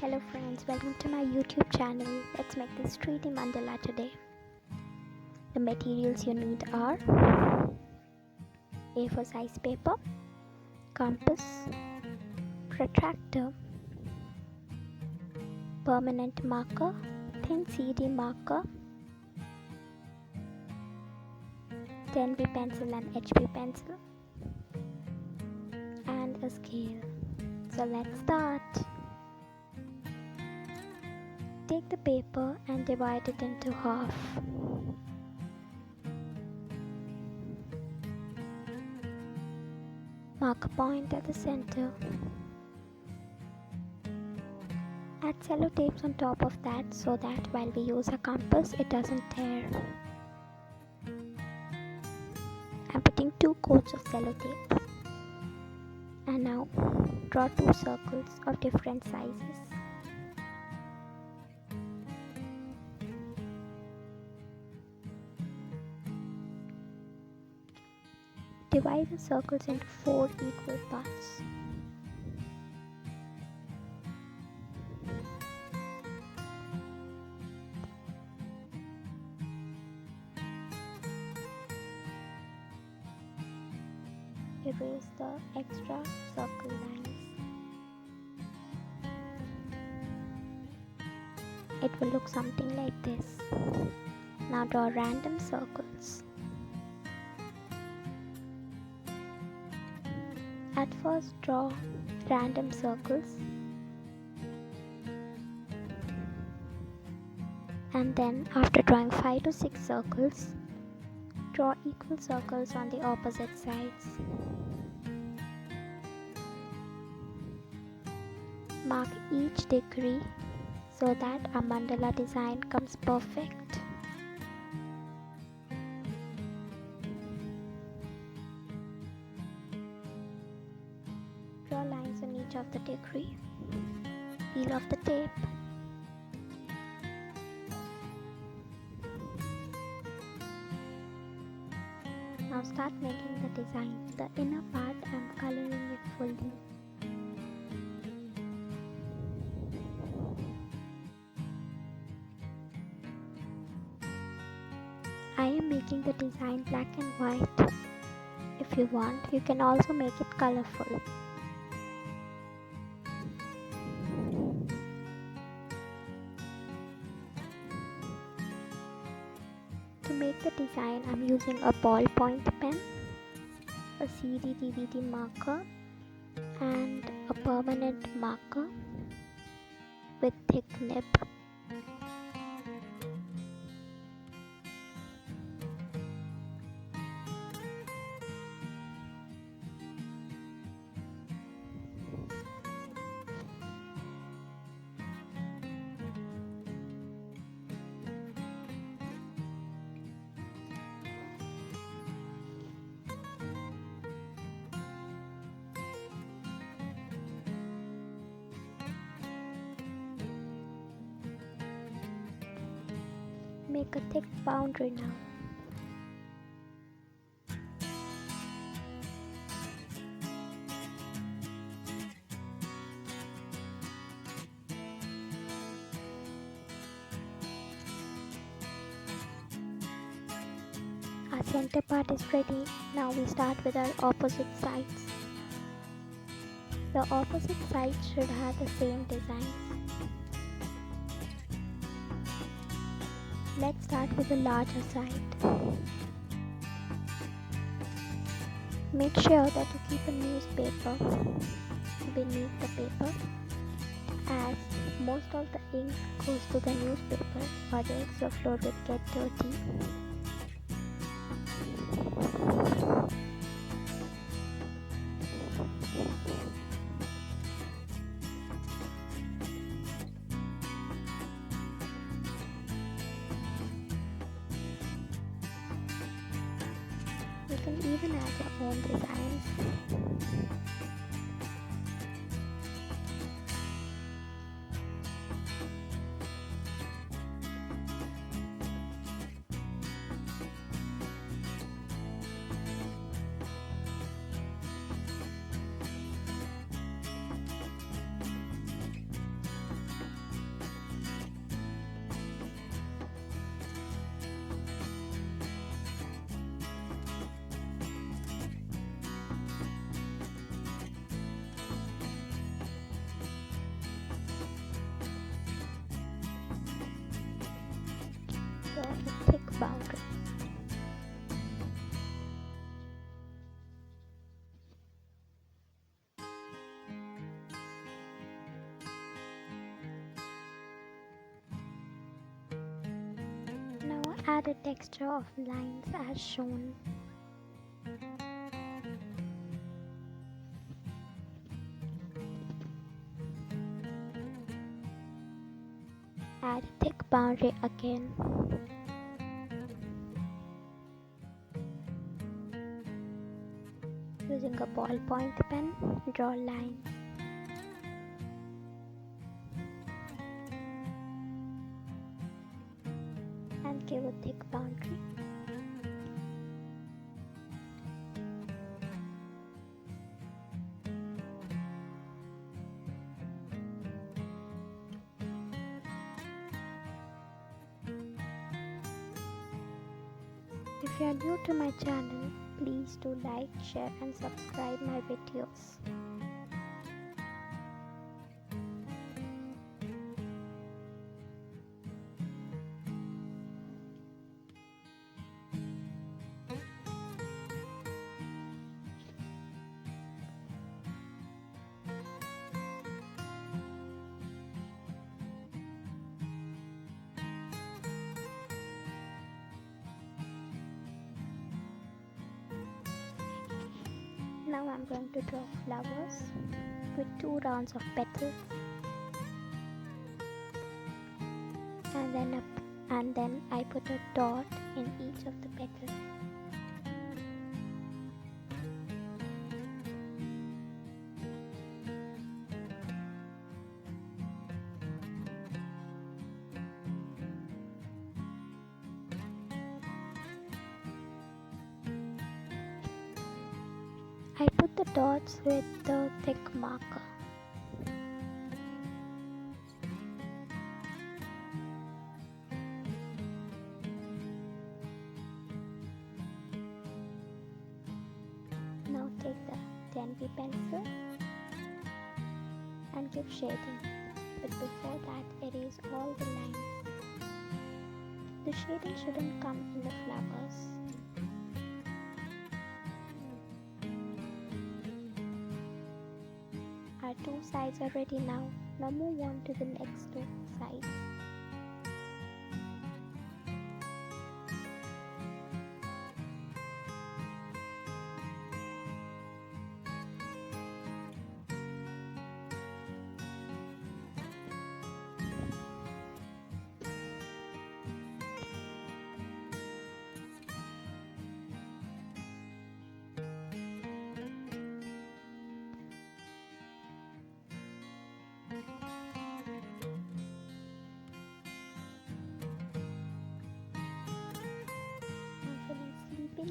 Hello friends, welcome to my YouTube channel. Let's make this 3D mandala today. The materials you need are A4 size paper, compass, protractor, permanent marker, thin CD marker, 10B pencil and HB pencil, and a scale. So let's start. Take the paper and divide it into half. Mark a point at the center. Add sellotapes on top of that so that while we use a compass, it doesn't tear. I'm putting 2 coats of sellotape. And now draw 2 circles of different sizes. Divide the circles into 4 equal parts. Erase the extra circle lines. It will look something like this. Now draw random circles. At first draw random circles and then after drawing 5 to 6 circles, draw equal circles on the opposite sides. Mark each degree so that our mandala design comes perfect. Draw lines on each of the degree. Peel off the tape. Now start making the design. The inner part I'm coloring it fully. I am making the design black and white. If you want, you can also make it colorful. To make the design, I'm using a ballpoint pen, a CD DVD marker, and a permanent marker with thick nib. Make a thick boundary now. Our center part is ready. Now we start with our opposite sides. The opposite sides should have the same designs. Let's start with the larger side. Make sure that you keep a newspaper beneath the paper, as most of the ink goes to the newspaper or else your floor will get dirty. You can even add your own designs. boundary. Now add a texture of lines as shown. Add a thick boundary again. Using a ballpoint pen, draw lines. And give a thick boundary. If you are new to my channel, please do like, share and subscribe my videos. Now I'm going to draw flowers with 2 rounds of petals, and then I put a dot in each of the petals. I put the dots with the thick marker. Now take the 10B pencil and give shading, but before that erase all the lines. The shading shouldn't come in the flowers. Our 2 sides are ready now. Now move on to the next 2 sides.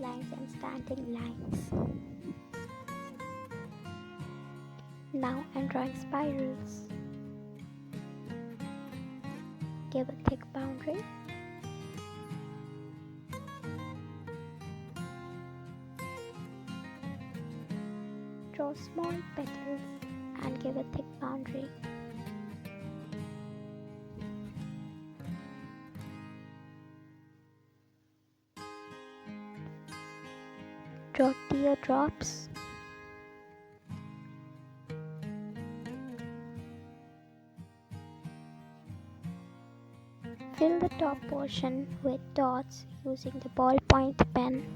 Lines and standing lines. Now I'm drawing spirals. Give a thick boundary. Draw small petals and give a thick boundary. Draw teardrops. Fill the top portion with dots using the ballpoint pen.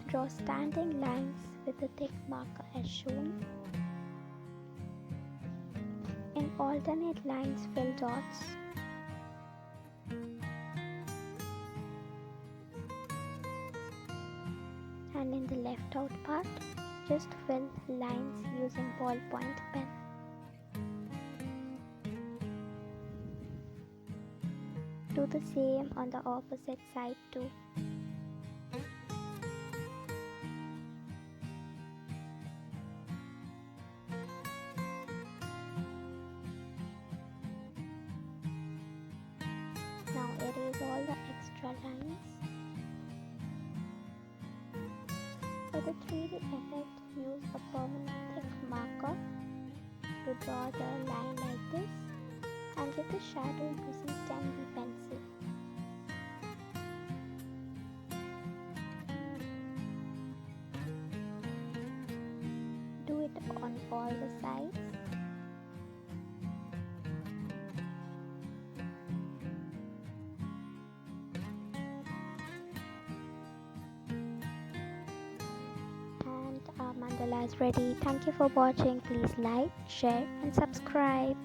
Draw standing lines with a thick marker as shown. In alternate lines, fill dots. And in the left out part, just fill lines using ballpoint pen. Do the same on the opposite side too. For the 3D effect, use a permanent thick marker to draw the line like this and give the shadow using 10B pencil. Do it on all the sides. And our mandala is ready. Thank you for watching. Please like, share and subscribe.